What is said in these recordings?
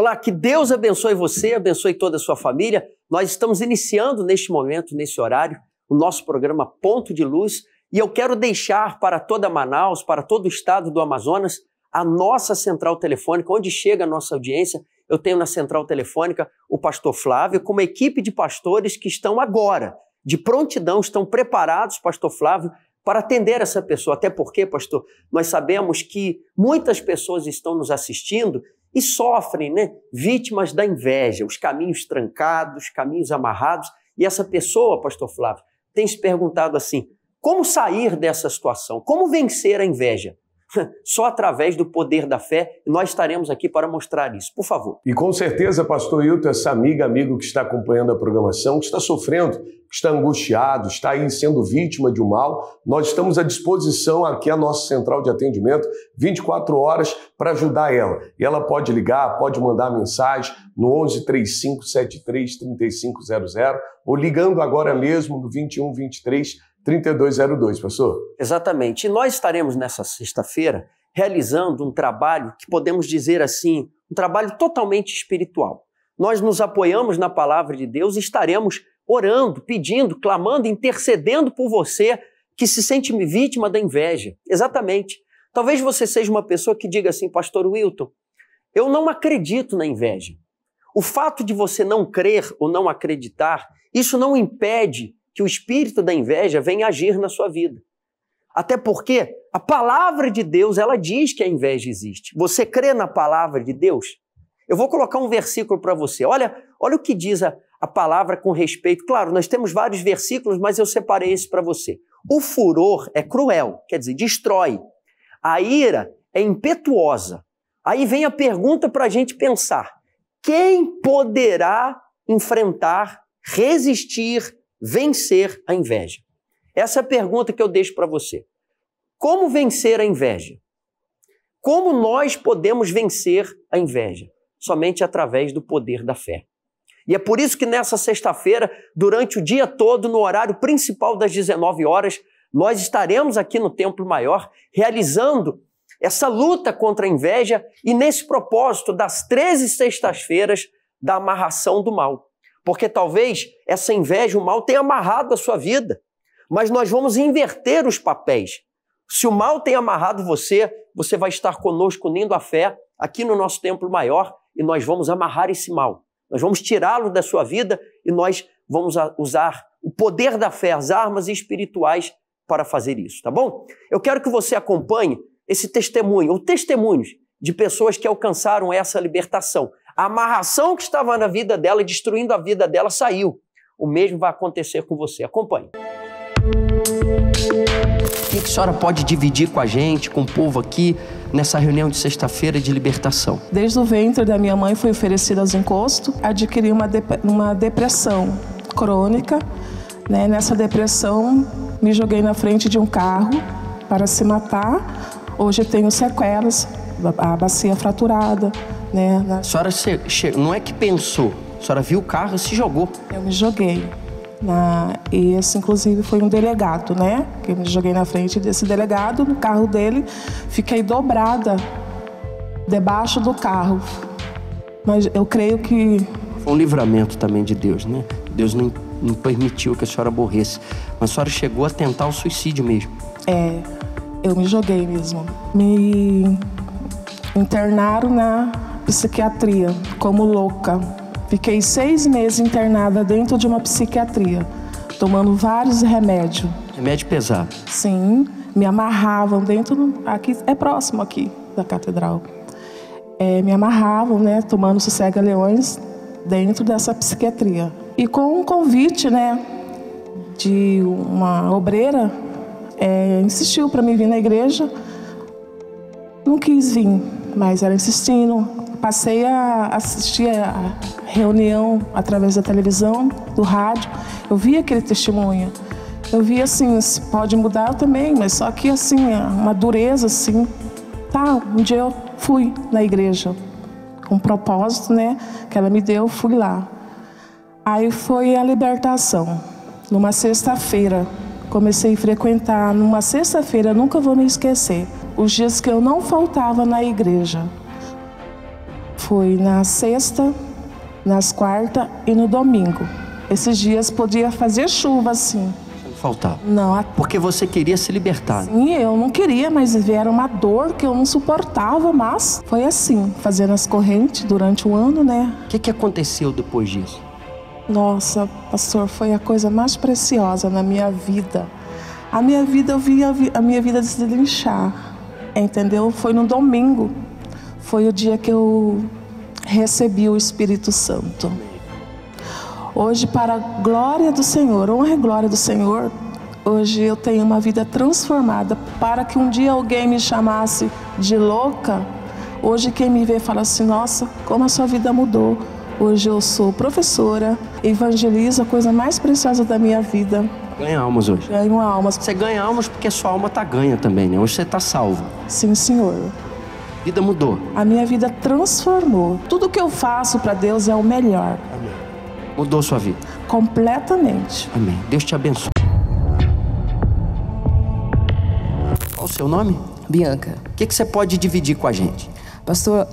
Olá, que Deus abençoe você, abençoe toda a sua família. Nós estamos iniciando neste momento, nesse horário, o nosso programa Ponto de Luz e eu quero deixar para toda Manaus, para todo o estado do Amazonas, a nossa central telefônica, onde chega a nossa audiência. Eu tenho na central telefônica o pastor Flávio com uma equipe de pastores que estão agora, de prontidão, estão preparados, pastor Flávio, para atender essa pessoa. Até porque, pastor, nós sabemos que muitas pessoas estão nos assistindo e sofrem, vítimas da inveja, os caminhos trancados, caminhos amarrados. E essa pessoa, pastor Flávio, tem se perguntado assim, como sair dessa situação? Como vencer a inveja? Só através do poder da fé, e nós estaremos aqui para mostrar isso. Por favor. E com certeza, pastor Hilton, essa amigo que está acompanhando a programação, que está sofrendo, que está angustiado, está aí sendo vítima de um mal, nós estamos à disposição aqui a nossa central de atendimento 24 horas para ajudar ela. E ela pode ligar, pode mandar mensagem no 11 3573 3500 ou ligando agora mesmo no 21 23 3202, pastor. Exatamente. E nós estaremos nessa sexta-feira realizando um trabalho que podemos dizer assim, um trabalho totalmente espiritual. Nós nos apoiamos na palavra de Deus e estaremos orando, pedindo, clamando, intercedendo por você que se sente vítima da inveja. Exatamente. Talvez você seja uma pessoa que diga assim, pastor Wilton, eu não acredito na inveja. O fato de você não crer ou não acreditar, isso não impede que o espírito da inveja venha agir na sua vida. Até porque a palavra de Deus, ela diz que a inveja existe. Você crê na palavra de Deus? Eu vou colocar um versículo para você. Olha o que diz a palavra com respeito. Claro, nós temos vários versículos, mas eu separei esse para você. O furor é cruel, quer dizer, destrói. A ira é impetuosa. Aí vem a pergunta para a gente pensar. Quem poderá enfrentar, resistir, vencer a inveja? Essa é a pergunta que eu deixo para você. Como vencer a inveja? Como nós podemos vencer a inveja? Somente através do poder da fé. E é por isso que nessa sexta-feira, durante o dia todo, no horário principal das 19 horas, nós estaremos aqui no Templo Maior realizando essa luta contra a inveja e nesse propósito das 13 sextas-feiras da amarração do mal. Porque talvez essa inveja, o mal, tenha amarrado a sua vida. Mas nós vamos inverter os papéis. Se o mal tem amarrado você, você vai estar conosco unindo a fé aqui no nosso Templo Maior e nós vamos amarrar esse mal. Nós vamos tirá-lo da sua vida e nós vamos usar o poder da fé, as armas espirituais para fazer isso, tá bom? Eu quero que você acompanhe esse testemunho, ou testemunhos de pessoas que alcançaram essa libertação. A amarração que estava na vida dela, destruindo a vida dela, saiu. O mesmo vai acontecer com você. Acompanhe. O que a senhora pode dividir com a gente, com o povo aqui, nessa reunião de sexta-feira de libertação? Desde o ventre da minha mãe fui oferecida aos encostos, adquiri uma depressão crônica. Nessa depressão, me joguei na frente de um carro para se matar. Hoje tenho sequelas, a bacia fraturada. A senhora não é que pensou, a senhora viu o carro e se jogou. Eu me joguei. E esse, inclusive, foi um delegado, que eu me joguei na frente desse delegado, no carro dele, fiquei dobrada debaixo do carro. Mas eu creio que... Foi um livramento também de Deus, Deus não permitiu que a senhora morresse. Mas a senhora chegou a tentar o suicídio mesmo. Eu me joguei mesmo. Me internaram na psiquiatria como louca. Fiquei 6 meses internada dentro de uma psiquiatria, tomando vários remédios. Remédio pesado? Sim, me amarravam dentro, aqui é próximo aqui da catedral. Me amarravam, tomando sossega-leões dentro dessa psiquiatria. E com um convite, de uma obreira, insistiu para mim vir na igreja. Não quis vir, mas ela insistindo. Passei a assistir a reunião através da televisão, do rádio. Eu vi aquele testemunho. Eu vi assim, pode mudar também, mas só que assim, uma dureza assim. Um dia eu fui na igreja, com um propósito, que ela me deu, fui lá. Aí foi a libertação. Numa sexta-feira, comecei a frequentar. Numa sexta-feira, nunca vou me esquecer. Os dias que eu não faltava na igreja. Foi na sexta, nas quartas e no domingo. Esses dias podia fazer chuva assim. Não faltava. Não, porque você queria se libertar. Sim, eu não queria, mas era uma dor que eu não suportava, mas foi assim, fazendo as correntes durante o ano, né? O que aconteceu depois disso? Nossa, pastor, foi a coisa mais preciosa na minha vida. A minha vida, eu vi a minha vida deslinchar, entendeu? Foi no domingo, foi o dia que eu recebi o Espírito Santo. Hoje, para a glória do Senhor, honra e glória do Senhor, hoje eu tenho uma vida transformada. Para que um dia alguém me chamasse de louca, hoje quem me vê fala assim, nossa, como a sua vida mudou. Hoje eu sou professora, evangelizo, a coisa mais preciosa da minha vida. Ganha almas hoje. Ganho almas. Você ganha almas porque sua alma está ganha também, né? Hoje você está salvo. Sim, Senhor. A vida mudou. A minha vida transformou. Tudo que eu faço para Deus é o melhor. Amém. Mudou sua vida. Completamente. Amém. Deus te abençoe. Qual o seu nome? Bianca. O que você pode dividir com a gente? Pastor,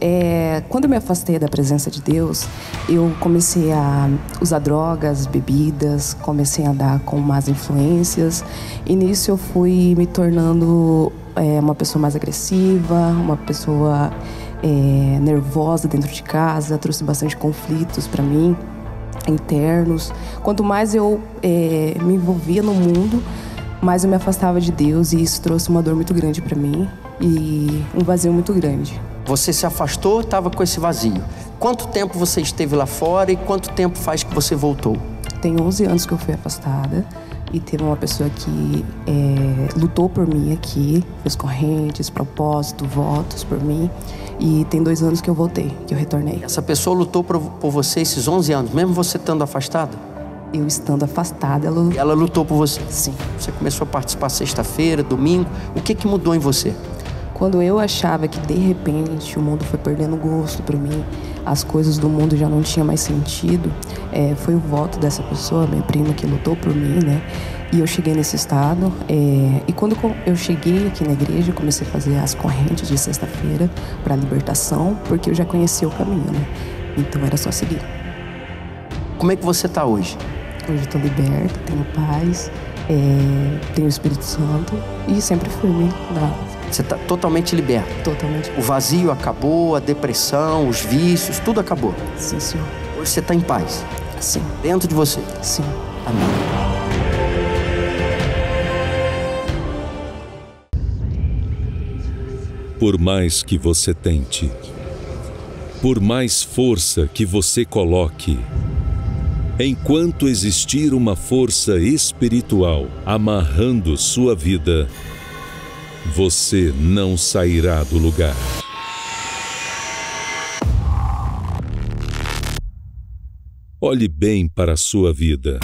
quando eu me afastei da presença de Deus, eu comecei a usar drogas, bebidas, comecei a andar com más influências. E nisso eu fui me tornando uma pessoa mais agressiva, uma pessoa nervosa dentro de casa, trouxe bastante conflitos para mim, internos. Quanto mais eu me envolvia no mundo, mais eu me afastava de Deus, e isso trouxe uma dor muito grande para mim e um vazio muito grande. Você se afastou, estava com esse vazio. Quanto tempo você esteve lá fora e quanto tempo faz que você voltou? Tem 11 anos que eu fui afastada e teve uma pessoa que lutou por mim aqui, fez correntes, propósito, votos por mim, e tem 2 anos que eu voltei, que eu retornei. Essa pessoa lutou por você esses 11 anos, mesmo você estando afastada? Eu estando afastada, ela lutou por você? Sim. Você começou a participar sexta-feira, domingo. O que mudou em você? Quando eu achava que de repente o mundo foi perdendo gosto por mim, as coisas do mundo já não tinham mais sentido, foi o voto dessa pessoa, minha prima, que lutou por mim, né? E eu cheguei nesse estado, e quando eu cheguei aqui na igreja, eu comecei a fazer as correntes de sexta-feira para libertação, porque eu já conhecia o caminho, né? Então era só seguir. Como é que você está hoje? Hoje eu estou liberta, tenho paz, tenho o Espírito Santo e sempre firme. Você está totalmente liberta? Totalmente. O vazio acabou, a depressão, os vícios, tudo acabou? Sim, Senhor. Hoje você está em paz? Sim. Dentro de você? Sim. Amém. Por mais que você tente, por mais força que você coloque, enquanto existir uma força espiritual amarrando sua vida, você não sairá do lugar. Olhe bem para a sua vida.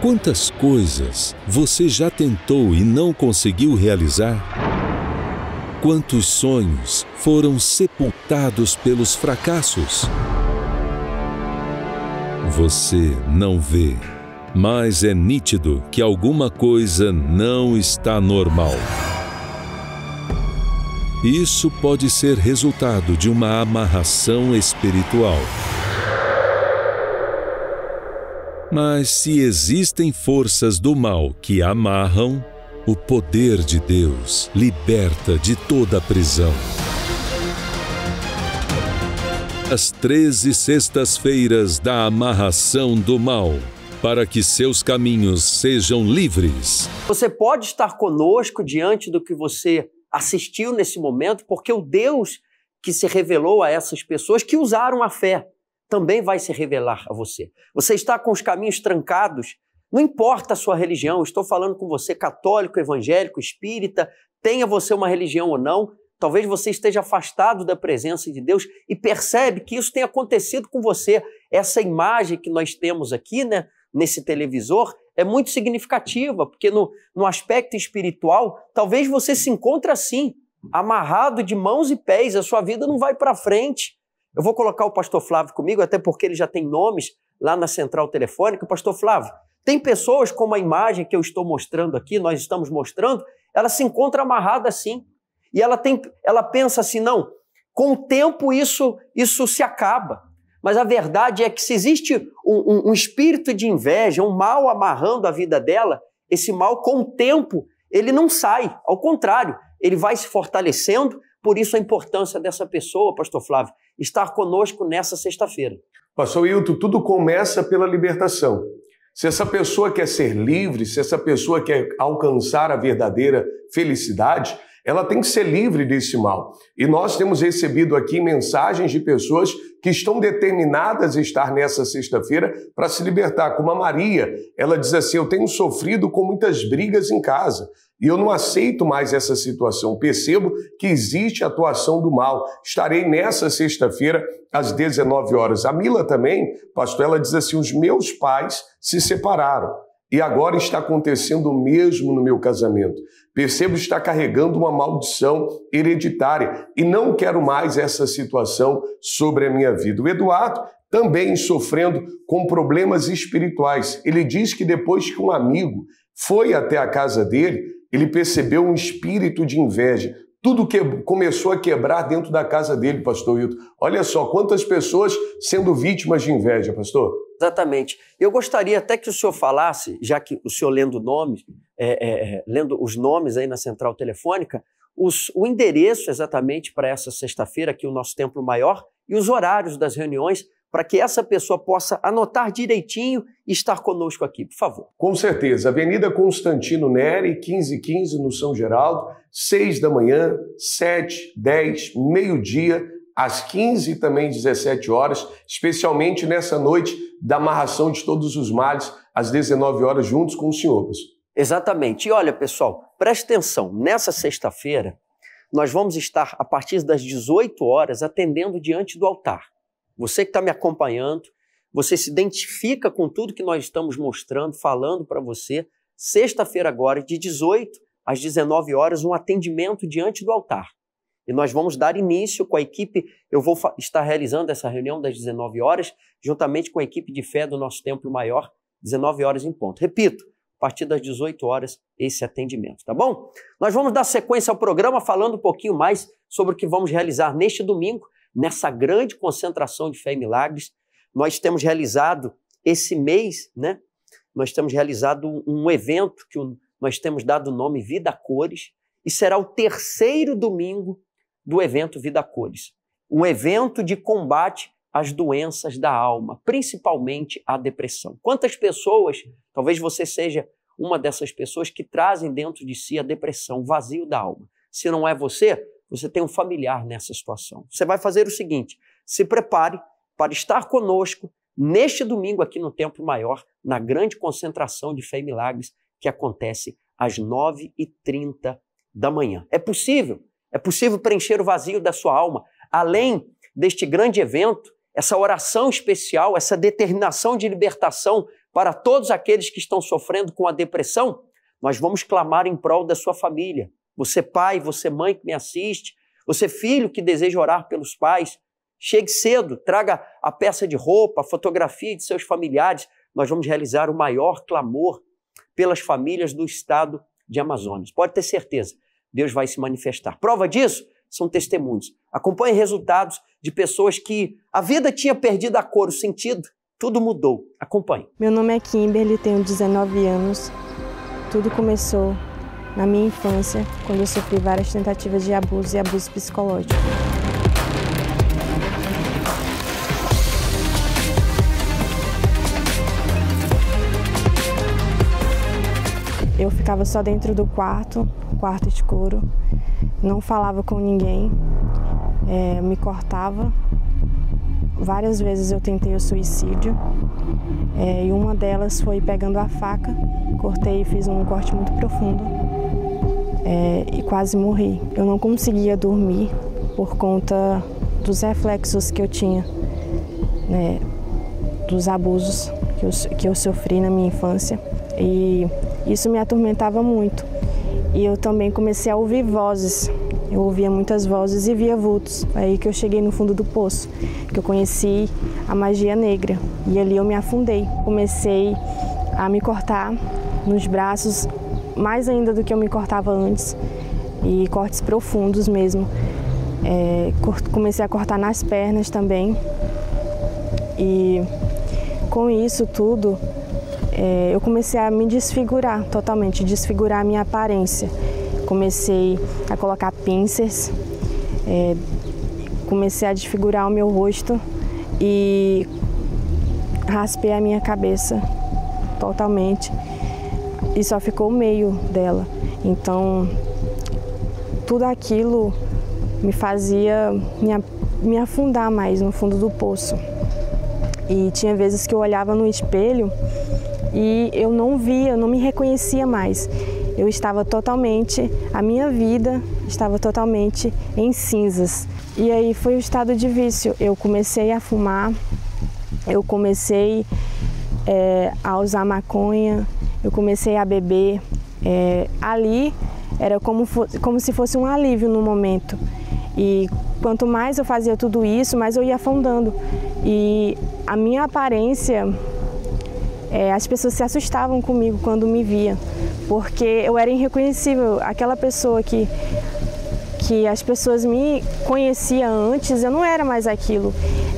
Quantas coisas você já tentou e não conseguiu realizar? Quantos sonhos foram sepultados pelos fracassos? Você não vê, mas é nítido que alguma coisa não está normal. Isso pode ser resultado de uma amarração espiritual. Mas se existem forças do mal que amarram, o poder de Deus liberta de toda a prisão. As 13 sextas-feiras da amarração do mal, para que seus caminhos sejam livres. Você pode estar conosco diante do que você assistiu nesse momento, porque o Deus que se revelou a essas pessoas que usaram a fé também vai se revelar a você. Você está com os caminhos trancados, não importa a sua religião, estou falando com você católico, evangélico, espírita, tenha você uma religião ou não, talvez você esteja afastado da presença de Deus e percebe que isso tem acontecido com você. Essa imagem que nós temos aqui, né, nesse televisor, é muito significativa, porque no aspecto espiritual, talvez você se encontre assim, amarrado de mãos e pés, a sua vida não vai para frente. Eu vou colocar o pastor Flávio comigo, até porque ele já tem nomes lá na central telefônica. Pastor Flávio, tem pessoas como a imagem que eu estou mostrando aqui, nós estamos mostrando, ela se encontra amarrada assim. E ela pensa assim, não, Com o tempo isso se acaba. Mas a verdade é que se existe um espírito de inveja, um mal amarrando a vida dela, esse mal com o tempo ele não sai, ao contrário, ele vai se fortalecendo. Por isso a importância dessa pessoa, pastor Flávio, estar conosco nessa sexta-feira. Pastor Hilton, tudo começa pela libertação. Se essa pessoa quer ser livre, se essa pessoa quer alcançar a verdadeira felicidade, ela tem que ser livre desse mal. E nós temos recebido aqui mensagens de pessoas que estão determinadas a estar nessa sexta-feira para se libertar. Como a Maria, ela diz assim: eu tenho sofrido com muitas brigas em casa e eu não aceito mais essa situação. Percebo que existe atuação do mal. Estarei nessa sexta-feira às 19 horas. A Mila também, pastor, ela diz assim: os meus pais se separaram. E agora está acontecendo o mesmo no meu casamento. Percebo estar carregando uma maldição hereditária e não quero mais essa situação sobre a minha vida. O Eduardo também sofrendo com problemas espirituais. Ele diz que depois que um amigo foi até a casa dele, ele percebeu um espírito de inveja. Tudo que começou a quebrar dentro da casa dele, pastor Hilton. Olha só, quantas pessoas sendo vítimas de inveja, pastor? Exatamente. Eu gostaria até que o senhor falasse, já que o senhor lendo nomes, lendo os nomes aí na central telefônica, o endereço exatamente para essa sexta-feira, aqui o nosso Templo Maior, e os horários das reuniões, para que essa pessoa possa anotar direitinho e estar conosco aqui, por favor. Com certeza. Avenida Constantino Neri, 1515, no São Geraldo, 6 da manhã, 7, 10, meio-dia, às 15 e também 17 horas, especialmente nessa noite da amarração de todos os males, às 19 horas, juntos com o senhor. Exatamente. E olha, pessoal, preste atenção, nessa sexta-feira, nós vamos estar, a partir das 18 horas, atendendo diante do altar. Você que está me acompanhando, você se identifica com tudo que nós estamos mostrando, falando para você, sexta-feira agora, de 18 às 19 horas, um atendimento diante do altar. E nós vamos dar início com a equipe, eu vou estar realizando essa reunião das 19 horas, juntamente com a equipe de fé do nosso Templo Maior, 19 horas em ponto. Repito, a partir das 18 horas, esse atendimento, tá bom? Nós vamos dar sequência ao programa falando um pouquinho mais sobre o que vamos realizar neste domingo, nessa grande concentração de fé e milagres. Nós temos realizado esse mês, né? Nós temos realizado um evento que nós temos dado o nome Vida Cores, e será o terceiro domingo do evento Vida Cores. Um evento de combate às doenças da alma, principalmente a depressão. Quantas pessoas, talvez você seja uma dessas pessoas que trazem dentro de si a depressão, o vazio da alma. Se não é você, você tem um familiar nessa situação. Você vai fazer o seguinte: se prepare para estar conosco neste domingo aqui no Templo Maior, na grande concentração de fé e milagres que acontece às 9h30 da manhã. É possível preencher o vazio da sua alma. Além deste grande evento, essa oração especial, essa determinação de libertação para todos aqueles que estão sofrendo com a depressão, nós vamos clamar em prol da sua família. Você pai, você mãe que me assiste, você filho que deseja orar pelos pais, chegue cedo, traga a peça de roupa, a fotografia de seus familiares. Nós vamos realizar o maior clamor pelas famílias do estado de Amazonas. Pode ter certeza, Deus vai se manifestar. Prova disso são testemunhos. Acompanhe resultados de pessoas que a vida tinha perdido a cor, o sentido, tudo mudou. Acompanhe. Meu nome é Kimberly, tenho 19 anos. Tudo começou na minha infância, quando eu sofri várias tentativas de abuso e abuso psicológico. Eu ficava só dentro do quarto escuro, não falava com ninguém, me cortava. Várias vezes eu tentei o suicídio, e uma delas foi pegando a faca, cortei e fiz um corte muito profundo, e quase morri. Eu não conseguia dormir por conta dos reflexos que eu tinha, né, dos abusos que eu sofri na minha infância, e isso me atormentava muito. E eu também comecei a ouvir vozes. Eu ouvia muitas vozes e via vultos. Aí que eu cheguei no fundo do poço, que eu conheci a magia negra. E ali eu me afundei. Comecei a me cortar nos braços, mais ainda do que eu me cortava antes. E cortes profundos mesmo. Comecei a cortar nas pernas também. E com isso tudo, eu comecei a me desfigurar totalmente, desfigurar a minha aparência. Comecei a colocar pincers, comecei a desfigurar o meu rosto e raspei a minha cabeça totalmente e só ficou o meio dela. Então, tudo aquilo me fazia me afundar mais no fundo do poço. E tinha vezes que eu olhava no espelho e eu não via, eu não me reconhecia mais. Eu estava totalmente, a minha vida estava totalmente em cinzas. E aí foi o estado de vício. Eu comecei a fumar, eu comecei a usar maconha, eu comecei a beber. Ali era como se fosse um alívio no momento. E quanto mais eu fazia tudo isso, mais eu ia afundando. E a minha aparência, as pessoas se assustavam comigo quando me via, porque eu era irreconhecível. Aquela pessoa que as pessoas me conheciam antes, eu não era mais aquilo.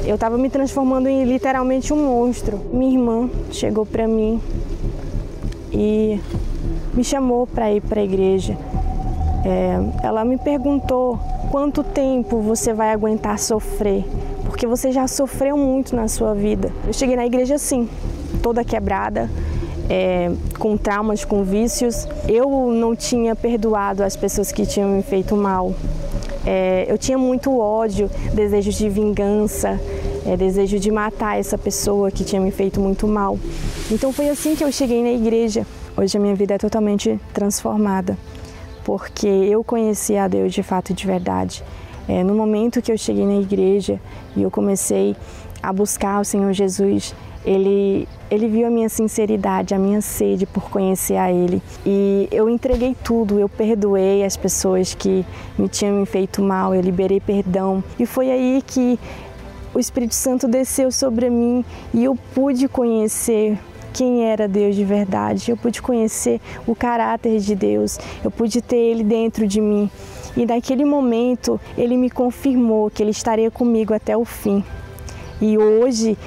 Eu estava me transformando em literalmente um monstro. Minha irmã chegou para mim e me chamou para ir para a igreja. Ela me perguntou: quanto tempo você vai aguentar sofrer? Porque você já sofreu muito na sua vida. Eu cheguei na igreja assim, toda quebrada, com traumas, com vícios. Eu não tinha perdoado as pessoas que tinham me feito mal. Eu tinha muito ódio, desejo de vingança, desejo de matar essa pessoa que tinha me feito muito mal. Então foi assim que eu cheguei na igreja. Hoje a minha vida é totalmente transformada, porque eu conheci a Deus de fato e de verdade. No momento que eu cheguei na igreja e eu comecei a buscar o Senhor Jesus, Ele viu a minha sinceridade, a minha sede por conhecer a Ele. E eu entreguei tudo, eu perdoei as pessoas que me tinham me feito mal, eu liberei perdão. E foi aí que o Espírito Santo desceu sobre mim e eu pude conhecer quem era Deus de verdade. Eu pude conhecer o caráter de Deus, eu pude ter Ele dentro de mim. E naquele momento Ele me confirmou que Ele estaria comigo até o fim. E hoje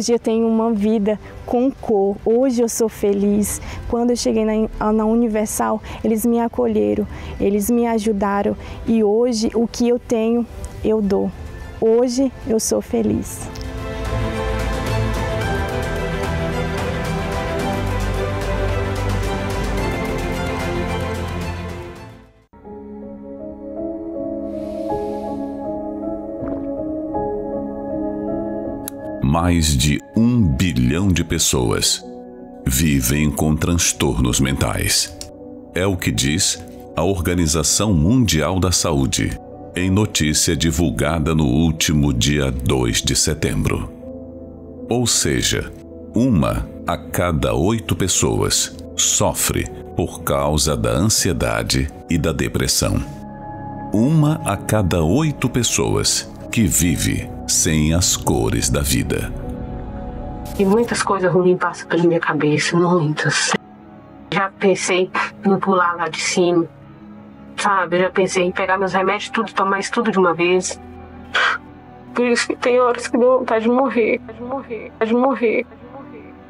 eu tenho uma vida com cor, hoje eu sou feliz. Quando eu cheguei na Universal, eles me acolheram, eles me ajudaram e hoje o que eu tenho, eu dou. Hoje eu sou feliz. Mais de 1 bilhão de pessoas vivem com transtornos mentais. É o que diz a Organização Mundial da Saúde, em notícia divulgada no último dia 2 de setembro. Ou seja, 1 a cada 8 pessoas sofre por causa da ansiedade e da depressão. 1 a cada 8 pessoas que vive sem as cores da vida. E muitas coisas ruins passam pela minha cabeça, muitas. Já pensei em pular lá de cima, sabe? Já pensei em pegar meus remédios, tudo, tomar isso tudo de uma vez. Por isso que tem horas que deu vontade de morrer, de morrer.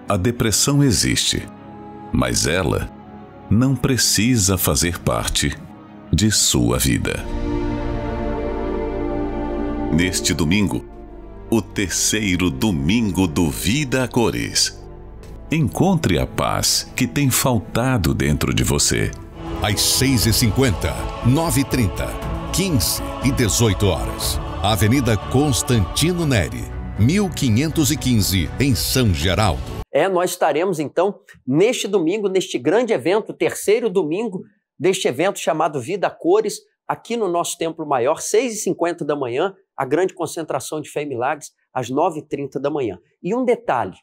A depressão existe, mas ela não precisa fazer parte de sua vida. Neste domingo, o terceiro domingo do Vida a Cores. Encontre a paz que tem faltado dentro de você. Às 6h50, 9h30, 15 e 18 horas. Avenida Constantino Neri, 1515, em São Geraldo. Nós estaremos então neste domingo, neste grande evento, o terceiro domingo deste evento chamado Vida a Cores, aqui no nosso Templo Maior, 6h50 da manhã, a grande concentração de Fé e Milagres, às 9h30 da manhã. E um detalhe,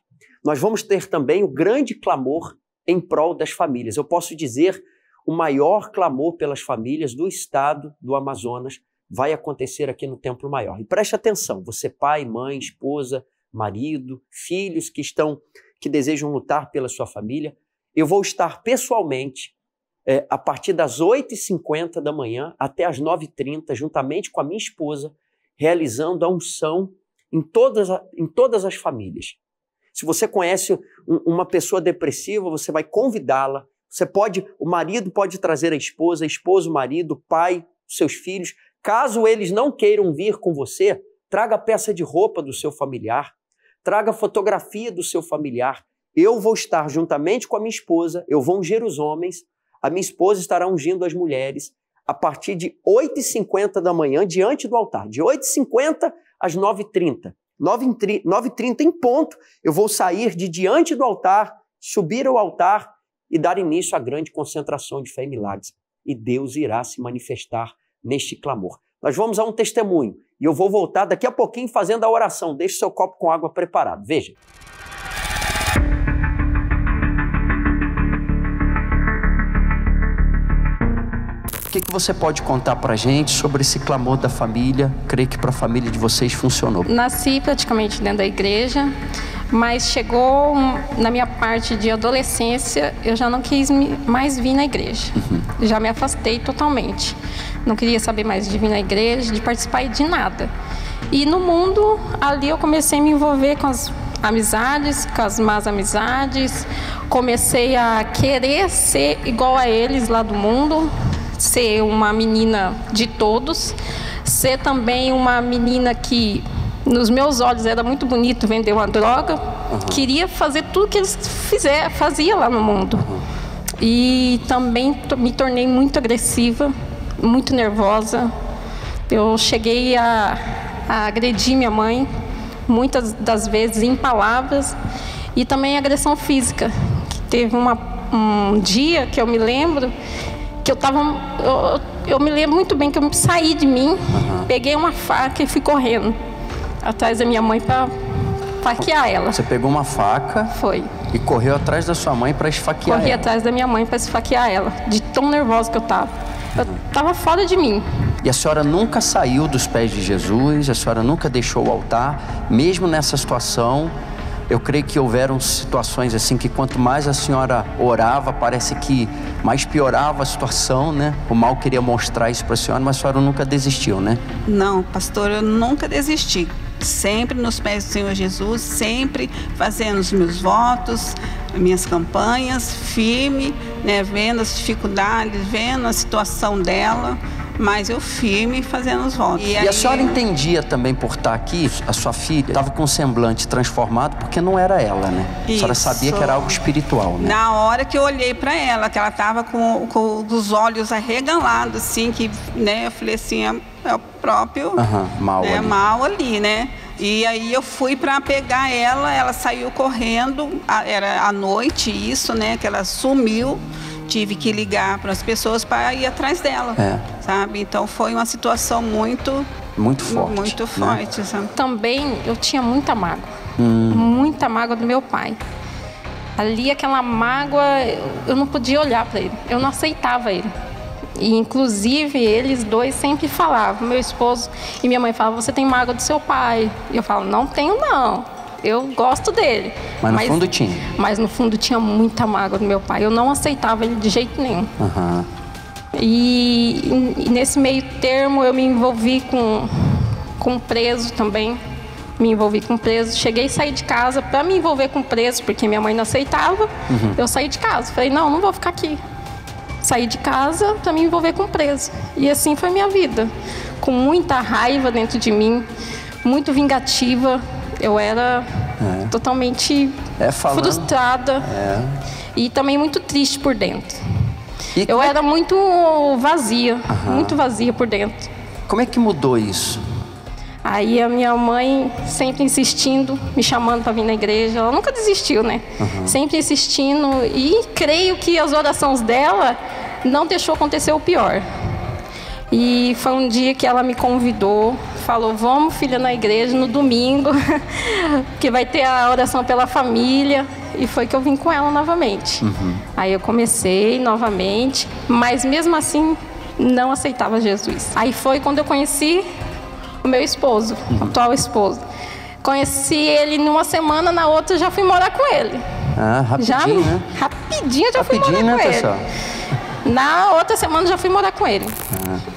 nós vamos ter também o grande clamor em prol das famílias. Eu posso dizer, o maior clamor pelas famílias do estado do Amazonas vai acontecer aqui no Templo Maior. E preste atenção, você pai, mãe, esposa, marido, filhos que desejam lutar pela sua família, eu vou estar pessoalmente a partir das 8h50 da manhã até as 9h30, juntamente com a minha esposa, realizando a unção em todas as famílias. Se você conhece uma pessoa depressiva, você vai convidá-la. O marido pode trazer a esposa o marido, o pai, seus filhos. Caso eles não queiram vir com você, traga a peça de roupa do seu familiar, traga a fotografia do seu familiar. Eu vou estar juntamente com a minha esposa, eu vou ungir os homens, a minha esposa estará ungindo as mulheres a partir de 8h50 da manhã diante do altar. De 8h50 às 9h30. 9h30 em ponto, eu vou sair de diante do altar, subir ao altar e dar início à grande concentração de fé e milagres. E Deus irá se manifestar neste clamor. Nós vamos a um testemunho e eu vou voltar daqui a pouquinho fazendo a oração. Deixe seu copo com água preparado. Veja. O que você pode contar pra gente sobre esse clamor da família? Creio que para a família de vocês funcionou. Nasci praticamente dentro da igreja, mas chegou na minha parte de adolescência, eu já não quis mais vir na igreja. Já me afastei totalmente. Não queria saber mais de vir na igreja, de participar de nada. E no mundo, ali eu comecei a me envolver com as amizades, com as más amizades. Comecei a querer ser igual a eles lá do mundo. Ser uma menina de todos, ser também uma menina que, nos meus olhos, era muito bonito vender uma droga, queria fazer tudo que eles faziam lá no mundo. E também me tornei muito agressiva, muito nervosa. Eu cheguei a agredir minha mãe, muitas das vezes em palavras, e também agressão física. Que teve um dia que eu me lembro, que eu me lembro muito bem que eu saí de mim, peguei uma faca e fui correndo atrás da minha mãe para esfaquear ela. Você pegou uma faca? Foi. E correu atrás da sua mãe para esfaquear ela? Corri atrás da minha mãe para esfaquear ela, de tão nervosa que eu estava. Eu estava fora de mim. E a senhora nunca saiu dos pés de Jesus? A senhora nunca deixou o altar? Mesmo nessa situação, eu creio que houveram situações assim que quanto mais a senhora orava, parece que mais piorava a situação, né? O mal queria mostrar isso para a senhora, mas a senhora nunca desistiu, né? Não, pastor, eu nunca desisti. Sempre nos pés do Senhor Jesus, sempre fazendo os meus votos, minhas campanhas, firme, né? Vendo as dificuldades, vendo a situação dela, mas eu firme fazendo os votos. E a senhora entendia também por estar aqui, a sua filha estava com um semblante transformado porque não era ela, né? Isso. A senhora sabia que era algo espiritual, né? Na hora que eu olhei para ela, que ela estava com os olhos arregalados, assim, que, né, eu falei assim, é o próprio mal, né, ali. Mal ali, né? E aí eu fui para pegar ela saiu correndo, era à noite isso, né, que ela sumiu. Tive que ligar para as pessoas para ir atrás dela, sabe? Então foi uma situação muito forte. Muito forte, sabe? Também eu tinha muita mágoa do meu pai. Ali aquela mágoa, eu não podia olhar para ele, eu não aceitava ele. E inclusive eles dois sempre falavam, meu esposo e minha mãe falavam, você tem mágoa do seu pai? E eu falava, não tenho não. Eu gosto dele. Mas no fundo tinha? Mas no fundo tinha muita mágoa do meu pai. Eu não aceitava ele de jeito nenhum. E nesse meio termo eu me envolvi com preso também. Me envolvi com preso. Cheguei a sair de casa para me envolver com preso, porque minha mãe não aceitava. Eu saí de casa. Falei, não vou ficar aqui. Saí de casa para me envolver com preso. E assim foi minha vida. Com muita raiva dentro de mim, muito vingativa. Eu era totalmente frustrada e também muito triste por dentro. Eu era muito vazia, muito vazia por dentro. Como é que mudou isso? Aí a minha mãe sempre insistindo, me chamando para vir na igreja. Ela nunca desistiu, né? Sempre insistindo e creio que as orações dela não deixou acontecer o pior. E foi um dia que ela me convidou, falou, vamos filha na igreja no domingo, que vai ter a oração pela família. E foi que eu vim com ela novamente. Aí eu comecei novamente, mas mesmo assim não aceitava Jesus. Aí foi quando eu conheci o meu esposo, o atual esposo. Conheci ele numa semana, na outra já fui morar com ele. Rapidinho, né? Rapidinho já fui morar com ele. Na outra semana já fui morar com ele.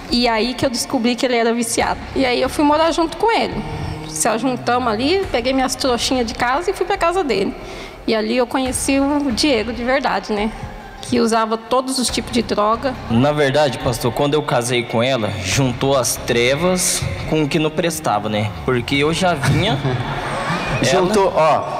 E aí que eu descobri que ele era viciado. E aí eu fui morar junto com ele. Se ajuntamos ali, peguei minhas trouxinhas de casa e fui pra casa dele. E ali eu conheci o Diego de verdade, né? Que usava todos os tipos de droga. Na verdade, pastor, quando eu casei com ela, juntou as trevas com o que não prestava, né? Porque eu já vinha...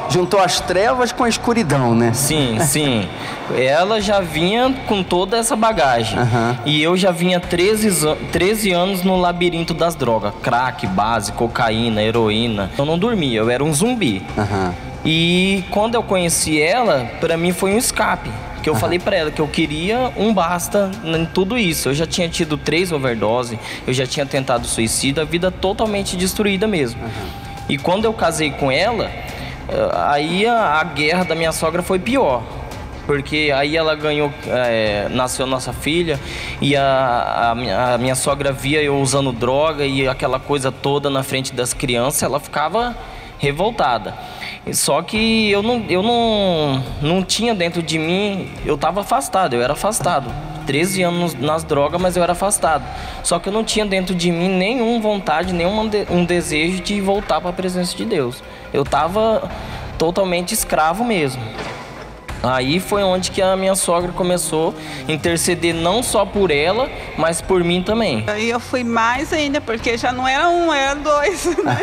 Juntou as trevas com a escuridão, né? Sim, sim. Ela já vinha com toda essa bagagem. E eu já vinha 13 anos no labirinto das drogas. Crack, base, cocaína, heroína. Eu não dormia, eu era um zumbi. E quando eu conheci ela, pra mim foi um escape. Que eu falei pra ela que eu queria um basta em tudo isso. Eu já tinha tido 3 overdoses, eu já tinha tentado suicídio, a vida totalmente destruída mesmo. E quando eu casei com ela, aí a guerra da minha sogra foi pior. Porque aí ela ganhou, nasceu nossa filha, e a minha sogra via eu usando droga e aquela coisa toda na frente das crianças, ela ficava revoltada. Só que eu não tinha dentro de mim, eu estava afastado, eu era afastado. 13 anos nas drogas, mas eu era afastado. Só que eu não tinha dentro de mim nenhuma vontade, um desejo de voltar para a presença de Deus. Eu estava totalmente escravo mesmo. Aí foi onde que a minha sogra começou a interceder não só por ela, mas por mim também. Aí eu fui mais ainda, porque já não era um, era 2, né?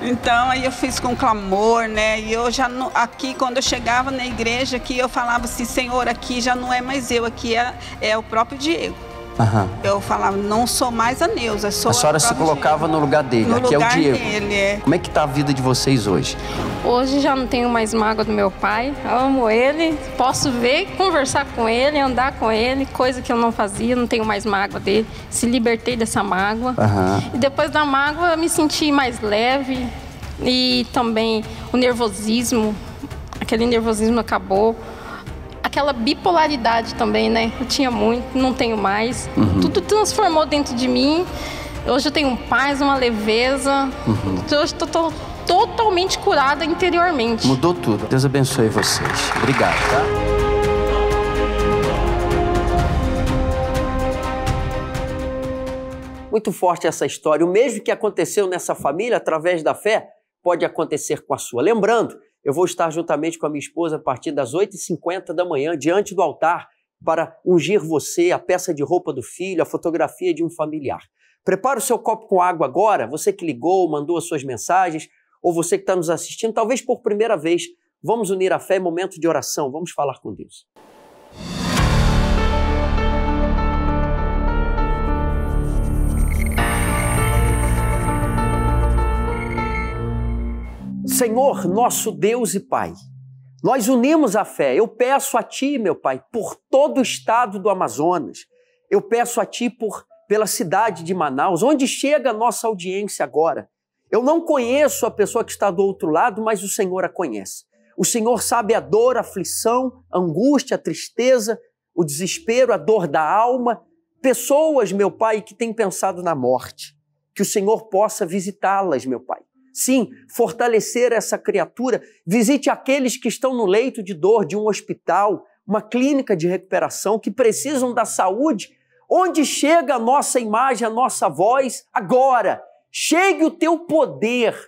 Então aí eu fiz com clamor, né? E eu já, aqui quando eu chegava na igreja, aqui eu falava assim, Senhor, aqui já não é mais eu, aqui é o próprio Diego. Eu falava, não sou mais a Neuza, sou a senhora se colocava no lugar dele, aqui é o Diego. Dele, Como é que tá a vida de vocês hoje? Hoje já não tenho mais mágoa do meu pai, amo ele, posso ver, conversar com ele, andar com ele, coisa que eu não fazia, não tenho mais mágoa dele, se libertei dessa mágoa. E depois da mágoa eu me senti mais leve e também o nervosismo, aquele nervosismo acabou. Aquela bipolaridade também, né? Eu tinha muito, não tenho mais. Tudo transformou dentro de mim. Hoje eu tenho paz, uma leveza. Hoje estou totalmente curada interiormente. Mudou tudo. Deus abençoe vocês. Obrigado, tá? Muito forte essa história. O mesmo que aconteceu nessa família, através da fé, pode acontecer com a sua. Lembrando, eu vou estar juntamente com a minha esposa a partir das 8h50 da manhã, diante do altar, para ungir você, a peça de roupa do filho, a fotografia de um familiar. Prepara o seu copo com água agora, você que ligou, mandou as suas mensagens, ou você que está nos assistindo, talvez por primeira vez. Vamos unir a fé em momento de oração, vamos falar com Deus. Senhor, nosso Deus e Pai, nós unimos a fé. Eu peço a Ti, meu Pai, por todo o estado do Amazonas. Eu peço a Ti pela cidade de Manaus, onde chega a nossa audiência agora. Eu não conheço a pessoa que está do outro lado, mas o Senhor a conhece. O Senhor sabe a dor, a aflição, a angústia, a tristeza, o desespero, a dor da alma. Pessoas, meu Pai, que têm pensado na morte. Que o Senhor possa visitá-las, meu Pai. Sim, fortalecer essa criatura. Visite aqueles que estão no leito de dor de um hospital, uma clínica de recuperação, que precisam da saúde. Onde chega a nossa imagem, a nossa voz? Agora, chegue o Teu poder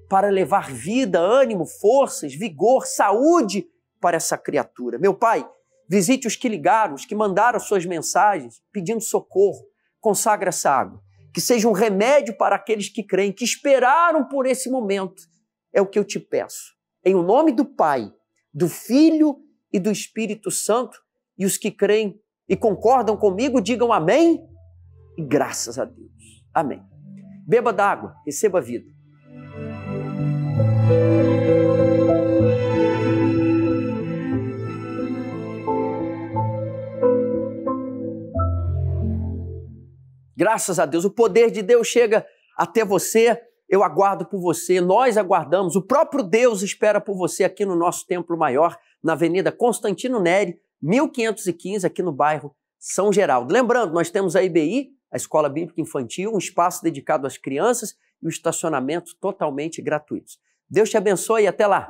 para levar vida, ânimo, forças, vigor, saúde para essa criatura. Meu Pai, visite os que ligaram, os que mandaram suas mensagens pedindo socorro. Consagra essa água. Que seja um remédio para aqueles que creem, que esperaram por esse momento. É o que eu te peço. Em o nome do Pai, do Filho e do Espírito Santo, e os que creem e concordam comigo, digam amém e graças a Deus. Amém. Beba d'água, receba vida. Graças a Deus, o poder de Deus chega até você, eu aguardo por você, nós aguardamos, o próprio Deus espera por você aqui no nosso Templo Maior, na Avenida Constantino Neri, 1515, aqui no bairro São Geraldo. Lembrando, nós temos a IBI, a Escola Bíblica Infantil, um espaço dedicado às crianças e o estacionamento totalmente gratuito. Deus te abençoe e até lá!